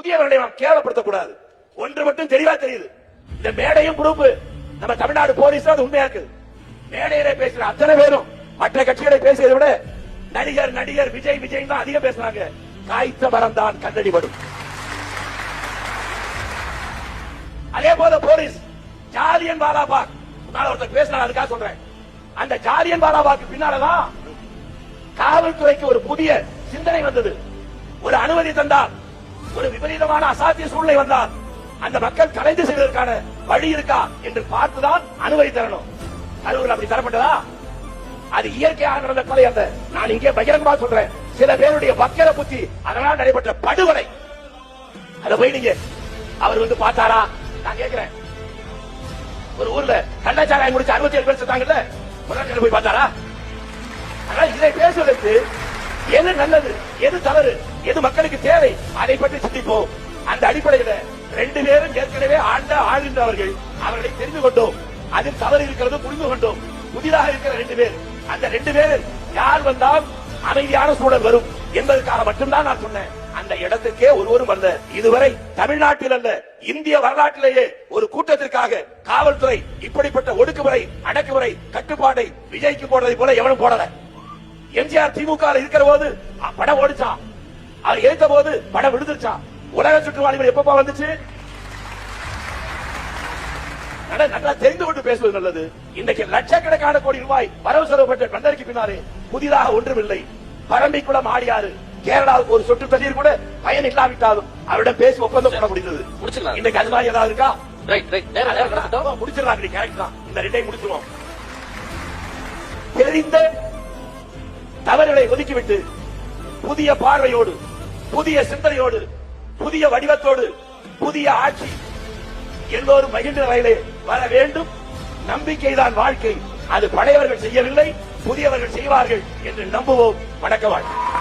புதியவர்களை நாம் கேவலப்படுத்தக்கூடாது. ஒன்று மட்டும் தெளிவா தெரியுது, இந்த மேடையும் குரூப் நம்ம தமிழ்நாடு போலீஸ் அது உண்மையா இருக்கு. மேடையில பேசுற அத்தனை பேரும் மற்ற கட்சிகளை பேசியதை விட நடிகர் விஜய் தான் அதிகம் பேசுறாங்க. காய்த்த மரம் தான் கண்ணடிபடும். அதே போல போலீஸ் ஜாலியன் வாலாபாக் ஒருத்தர் பேசினார், அதுக்காக சொல்றேன். அந்த ஜாலியன் வாலாபாக்கு பின்னாலதான் காவல்துறைக்கு ஒரு புதிய சிந்தனை வந்தது. ஒரு அனுமதி தந்தால், ஒரு விபரீதமான அசாத்திய சூழ்நிலை வந்தால் அந்த மக்கள் கலைந்து செய்வதற்கான வழி இருக்கா என்று பார்த்துதான் அனுமதி தரணும். கரூரில் அப்படி தரப்பட்டதா? அது இயற்கையாக நடந்த கொலை அல்ல. நான் இங்கே பகிரங்கமாக சொல்றேன், சில பேருடைய வக்கர புத்தி அதனால் நடைபெற்ற படுகொலை. அதை போய் நீங்க அவர் வந்து பார்த்தாரா? நான் கேட்கிறேன், ஒரு ஊர்ல கள்ளச்சாராயம் முடிச்சு 67 பேர் செத்தாங்கல்ல, முதல்ல போய் பார்த்தாரா? ஆனால் இதை பேசுவதற்கு எது நல்லது, எது தவறு, எது மக்களுக்கு தேவை, அதை பற்றி சிந்திப்போம். அந்த அடிப்படையில் 2 பேரும் ஏற்கனவே ஆழ்கின்றவர்கள், அவர்களை தெரிந்து கொண்டோம். அதில் தவறு இருக்கிறது புரிந்து கொண்டோம். புதிதாக இருக்கிற 2 பேர், அந்த 2 பேர் யார் வந்தால் அமைதியான சூழல் வரும் என்பதற்காக மட்டும்தான் நான் சொன்னேன். அந்த இடத்துக்கே ஒருவரும் வந்த இதுவரை தமிழ்நாட்டில் அல்ல இந்திய வரலாற்றிலேயே ஒரு கூட்டத்திற்காக காவல்துறை இப்படிப்பட்ட ஒடுக்குமுறை, அடக்குமுறை, கட்டுப்பாட்டை விஜய்க்கு போடுறதை போல எவனும் போடல. எம்ஜிஆர் திமுக இருக்கிற போது படம் ஓடிச்சா, அதை எதிர்த்த போது படம் விடுதுச்சா. உலக சுற்றுவாளிகள் எப்பப்பா வந்துச்சு? நல்லா தெரிந்து கொண்டு பேசுவது நல்லது. இன்றைக்கு லட்சக்கணக்கான கோடி ரூபாய் வரவு செலவு பெற்ற கண்டறிக்கு பின்னாலே புதிதாக ஒன்றுமில்லை. பரம்பிக்குளம் ஆடியாறு கேரளாவுக்கு ஒரு சொட்டு தண்ணீர் கூட பயன் இல்லாவிட்டாலும் அவரிடம் பேசி ஒப்பந்தம் பண்ண முடிந்தது. இன்னைக்கு அது மாதிரி ஏதாவது இருக்கா? முடிச்சிடலாம். இந்த 2ஐயும் முடிச்சிருவோம். தெரிந்த தவறுகளை ஒதுக்கிவிட்டு புதிய பார்வையோடு, புதிய சிந்தனையோடு, புதிய வடிவத்தோடு, புதிய ஆட்சி எல்லோரும் மகிழ்ந்த வகையிலே வர வேண்டும். நம்பிக்கைதான் வாழ்க்கை. அது பழையவர்கள் செய்யவில்லை, புதியவர்கள் செய்வார்கள் என்று நம்புவோம். வணக்கம்.